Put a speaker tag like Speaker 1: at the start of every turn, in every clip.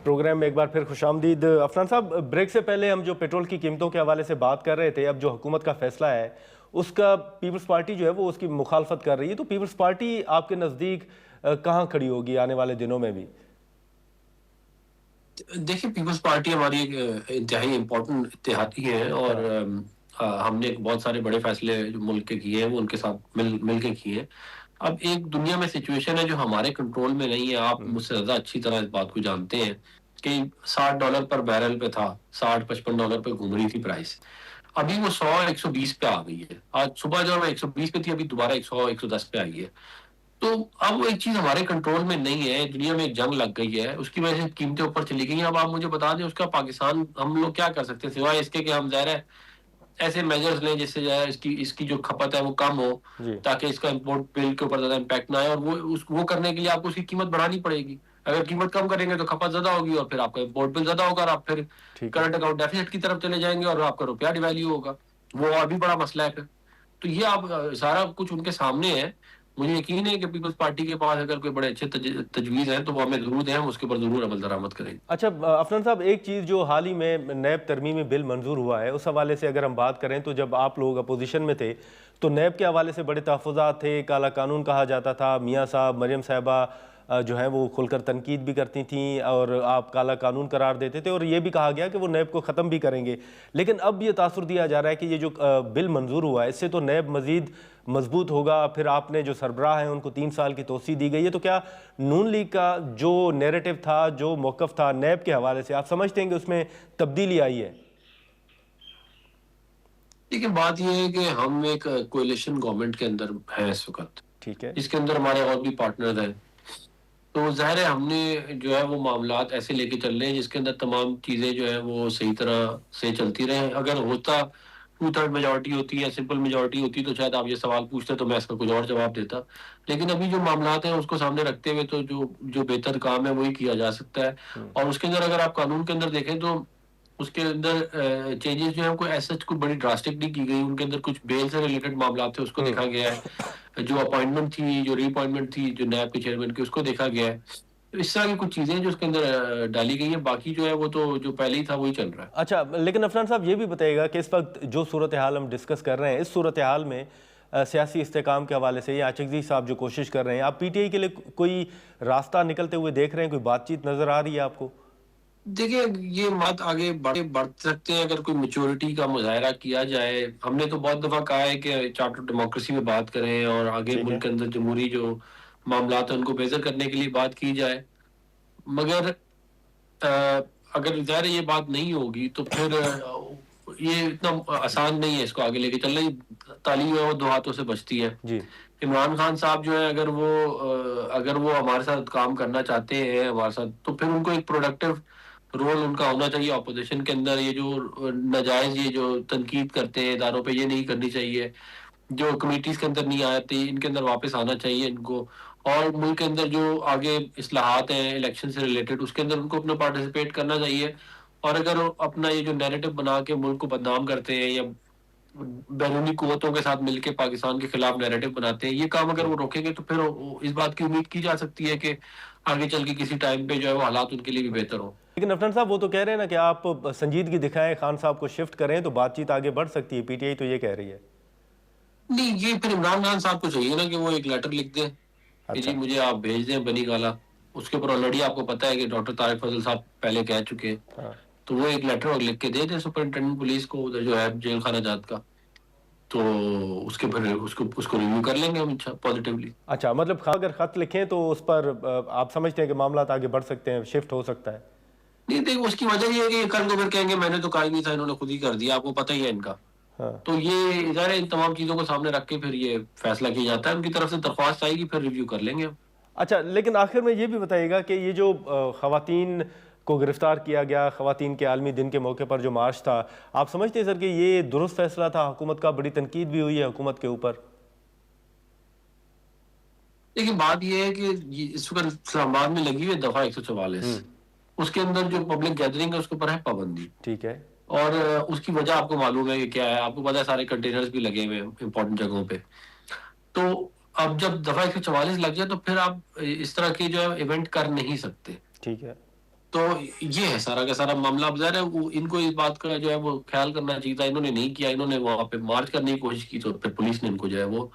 Speaker 1: Programme میں ایک بار پھر خوش آمدید۔ عفنان صاحب، بریک سے پہلے ہم جو پیٹرول کی قیمتوں کے حوالے سے بات کر رہے تھے، اب جو حکومت کا فیصلہ ہے اس کا پیپلز پارٹی جو ہے وہ اس کی مخالفت کر رہی ہے، تو پیپلز پارٹی آپ کے نزدیک کہاں کھڑی ہوگی آنے والے دنوں میں بھی؟
Speaker 2: دیکھیں، پیپلز پارٹی ہماری ایک انتہائی امپورٹنٹ اتحادی ہے، اور
Speaker 1: ہاں
Speaker 2: ہم نے بہت سارے بڑے فیصلے جو ملک کے کیے ہیں وہ ان کے ساتھ مل کے کیے ہیں۔ اب ایک دنیا میں سچویشن ہے جو ہمارے کنٹرول میں نہیں ہے، آپ مجھ سے زیادہ اچھی طرح اس بات کو جانتے ہیں کہ $60 پر بیرل پہ تھا، $60-55 پہ گھوم رہی تھی پرائس۔ ابھی وہ 100-120 پہ آ گئی ہے۔ آج صبح جو ہے 120 پہ تھی، ابھی دوبارہ 100-110 پہ آئی ہے۔ تو اب وہ ایک چیز ہمارے کنٹرول میں نہیں ہے، دنیا میں ایک جنگ لگ گئی ہے، اس کی وجہ سے قیمتیں اوپر چلی گئی ہیں۔ اب آپ مجھے بتا دیں اس کا پاکستان ہم لوگ کیا کر سکتے ہیں سوائے اس کے کہ ہم ظاہر ہے ایسے میجرز لیں جس سے جو ہے اس کی جو کھپت ہے وہ کم ہو،
Speaker 1: جی
Speaker 2: تاکہ اس کا امپورٹ بل کے اوپر زیادہ امپیکٹ نہ آئے، اور وہ کرنے کے لیے آپ کو اس کی قیمت بڑھانی پڑے گی۔ اگر قیمت کم کریں گے تو کھپت زیادہ ہوگی، اور پھر آپ کا امپورٹ بل زیادہ ہوگا، اور آپ پھر
Speaker 1: ٹھیک ہے۔
Speaker 2: کرنٹ اکاؤنٹ ڈیفیسٹ کی طرف چلے جائیں گے، اور آپ کا روپیہ ڈی ویلیو ہوگا، وہ اور بھی بڑا مسئلہ ہے پھر۔ تو یہ آپ سارا کچھ ان کے سامنے ہے۔ مجھے یقین ہے کہ پیپلز پارٹی کے پاس اگر کوئی بڑے اچھے تجویز ہیں تو وہ ہمیں ضرور دیں، ہم اس کے اوپر ضرور عمل درآمد کریں گے۔
Speaker 1: اچھا عفنان صاحب، ایک چیز جو حال ہی میں نیب ترمیمی بل منظور ہوا ہے، اس حوالے سے اگر ہم بات کریں تو جب آپ لوگ اپوزیشن میں تھے تو نیب کے حوالے سے بڑے تحفظات تھے، کالا قانون کہا جاتا تھا، میاں صاحب مریم صاحبہ جو ہیں وہ کھل کر تنقید بھی کرتی تھیں اور آپ کالا قانون قرار دیتے تھے، اور یہ بھی کہا گیا کہ وہ نیب کو ختم بھی کریں گے۔ لیکن اب یہ تاثر دیا جا رہا ہے کہ یہ جو بل منظور ہوا ہے اس سے تو نیب مزید مضبوط ہوگا، پھر آپ نے جو سربراہ ہیں ان کو 3 سال کی توسیع دی گئی ہے، تو کیا نون لیگ کا جو نیریٹو تھا، جو موقف تھا نیب کے حوالے سے، آپ سمجھتے ہیں کہ اس میں تبدیلی آئی ہے؟
Speaker 2: لیکن بات یہ ہے کہ ہم ایک کولیشن گورنمنٹ کے اندر ہیں اس وقت،
Speaker 1: ٹھیک ہے۔
Speaker 2: جس کے اندر ہمارے اور بھی پارٹنرز ہیں۔ تو ظاہر ہے ہم نے جو ہے وہ معاملات ایسے لے کے چل رہے ہیں جس کے اندر تمام چیزیں جو ہے وہ صحیح طرح سے چلتی رہیں۔ اگر ہوتا 2/3 میجورٹی ہوتی ہے، سمپل میجورٹی ہوتی، تو شاید آپ یہ سوال پوچھتے تو میں اس کا کچھ اور جواب دیتا۔ لیکن ابھی جو معاملات ہیں اس کو سامنے رکھتے ہوئے تو جو بہتر کام ہے وہی کیا جا سکتا ہے۔ اور اس کے اندر اگر آپ قانون کے اندر دیکھیں تو اس کے اندر چینجز جو ہیں کوئی ایسا کوئی بڑی ڈراسٹک نہیں کی گئی۔ ان کے اندر کچھ بیل سے ریلیٹڈ معاملات تھے، اس کو دیکھا گیا ہے۔ جو اپوائنٹمنٹ تھی، جو ری اپوائنٹمنٹ تھی جو نیب کے چیئرمین کی، اس کو دیکھا گیا ہے۔ تو اس طرح کی کچھ چیزیں جو اس کے اندر ڈالی گئی ہیں، باقی جو ہے وہ تو جو پہلے ہی تھا وہی چل رہا ہے۔
Speaker 1: اچھا، لیکن عفنان صاحب یہ بھی بتائیے گا کہ اس وقت جو صورتحال ہم ڈسکس کر رہے ہیں، اس صورتحال میں سیاسی استحکام کے حوالے سے، یا چکزی صاحب جو کوشش کر رہے ہیں، آپ پی ٹی آئی کے لیے کوئی راستہ نکلتے ہوئے دیکھ رہے ہیں؟ کوئی بات چیت نظر آ رہی ہے آپ کو؟
Speaker 2: دیکھیں، یہ بات آگے بڑھ سکتے ہیں اگر کوئی میچورٹی کا مظاہرہ کیا جائے۔ ہم نے تو بہت دفعہ کہا ہے کہ چارٹر ڈیموکریسی میں بات کریں، اور آگے
Speaker 1: ٹھیک ہے۔
Speaker 2: ملک کے اندر جمہوری جو معاملات ہیں ان کو بہتر کرنے کے لیے بات کی جائے، مگر اگر ظاہر یہ بات نہیں ہوگی تو پھر یہ اتنا آسان نہیں ہے اس کو آگے لے کے چلنا۔ تالی جو ہے وہ 2 ہاتھوں سے بجتی ہے۔
Speaker 1: جی
Speaker 2: عمران خان صاحب جو ہے اگر وہ ہمارے ساتھ کام کرنا چاہتے ہیں ہمارے ساتھ، تو پھر ان کو ایک پروڈکٹیو رول ان کا ہونا چاہیے اپوزیشن کے اندر۔ یہ جو ناجائز یہ جو تنقید کرتے ہیں اداروں پہ، یہ نہیں کرنی چاہیے۔ جو کمیٹیز کے اندر نہیں آتی ان کے اندر واپس آنا چاہیے ان کو، اور ملک کے اندر جو آگے اصلاحات ہیں الیکشن سے ریلیٹڈ، اس کے اندر ان کو اپنا پارٹیسپیٹ کرنا چاہیے۔ اور اگر اپنا یہ جو نیریٹو بنا کے ملک کو بدنام کرتے ہیں، یا بیرونی قوتوں کے ساتھ مل کے پاکستان کے خلاف نیریٹو بناتے ہیں، یہ کام اگر وہ روکیں گے تو پھر اس بات کی امید کی جا سکتی ہے کہ آگے چل کے کسی ٹائم پہ جو ہے وہ حالات ان کے لیے بھی بہتر ہوں۔
Speaker 1: لیکن عفنان صاحب وہ تو کہہ رہے ہیں نا کہ آپ سنجیدگی دکھائیں، خان صاحب کو شفٹ کریں تو بات چیت آگے بڑھ سکتی ہے، پی ٹی آئی تو یہ کہہ رہی ہے۔
Speaker 2: نہیں، یہ پھر عمران خان صاحب کو چاہیے نا کہ وہ ایک لیٹر لکھ دیں کہ
Speaker 1: اچھا
Speaker 2: جی مجھے آپ بھیج دیں بنی گالا۔ اس کے اوپر آلریڈی آپ کو پتا ہے کہ ڈاکٹر طارق فضل صاحب پہلے کہہ چکے ہیں،
Speaker 1: ہاں۔
Speaker 2: تو وہ ایک لیٹر لکھ کے دے دیں سپرنٹینڈنٹ پولیس کو ادھر جو ہے جیل خانہ جات کا، تو اس کے پھر اس کو ریویو کر لیں گے ہم پازیٹیولی۔
Speaker 1: اچھا، مطلب اگر خط لکھیں تو اس پر آپ سمجھتے ہیں کہ معاملات آگے بڑھ سکتے ہیں، شفٹ ہو سکتا ہے؟
Speaker 2: نہیں، دیکھ اس کی وجہ یہ ہے کہ یہ کل کو پھر کہیں گے میں نے تو کہا ہی نہیں تھا، انہوں نے خود ہی کر دیا، آپ کو پتہ ہی ہے ان کا۔
Speaker 1: ہاں۔
Speaker 2: تو یہ ظاہر ہے ان تمام چیزوں کو سامنے رکھ کے پھر یہ فیصلہ کیا جاتا ہے، ان کی طرف سے درخواست آئے گی، پھر ریویو کر لیں گے ہم۔
Speaker 1: اچھا، لیکن آخر میں یہ بھی بتائیے گا کہ یہ جو خواتین کو گرفتار کیا گیا، خواتین کے عالمی دن کے موقع پر جو مارچ تھا، آپ سمجھتے ہیں سر کہ یہ درست فیصلہ تھا حکومت کا؟ بڑی تنقید بھی ہوئی ہے حکومت کے اوپر۔
Speaker 2: لیکن بات یہ ہے کہ اس وقت اسلام آباد میں لگی ہوئی دفعہ 144، اس کے اندر جو پبلک گیدرنگ ہے اس کے اوپر ہے پابندی،
Speaker 1: ٹھیک ہے۔
Speaker 2: اور اس کی وجہ آپ کو معلوم ہے کہ کیا ہے، آپ کو پتا ہے سارے کنٹینرز بھی لگے ہوئے ہیں امپورٹنٹ جگہوں پہ۔ تو اب جب دفعہ 144 لگ جائے تو پھر آپ اس طرح کی جو ہے ایونٹ کر نہیں سکتے۔
Speaker 1: ٹھیک ہے۔
Speaker 2: تو یہ ہے سارا کا سارا معاملہ. اب ظاہر ہے وہ ان کو اس بات کا جو ہے وہ خیال کرنا چاہیے تھا, انہوں نے نہیں کیا. انہوں نے وہاں پہ مارچ کرنے کی کوشش کی تو پھر پولیس نے ان کو جو ہے وہ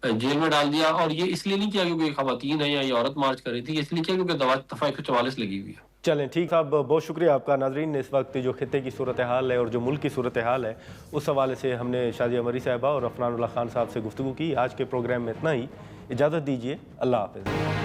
Speaker 2: جیل میں ڈال دیا. اور یہ اس لیے نہیں کیا کیونکہ خواتین ہیں یا یہ عورت مارچ کر رہی تھی, اس لیے کیا کیونکہ دفعہ 144 لگی ہوئی ہے.
Speaker 1: چلیں ٹھیک صاحب, بہت شکریہ آپ کا. ناظرین, اس وقت جو خطے کی صورتحال ہے اور جو ملک کی صورتحال ہے اس حوالے سے ہم نے شادیہ مری صاحبہ اور عفنان اللہ خان صاحب سے گفتگو کی. آج کے پروگرام میں اتنا ہی. اجازت دیجیے, اللہ حافظ.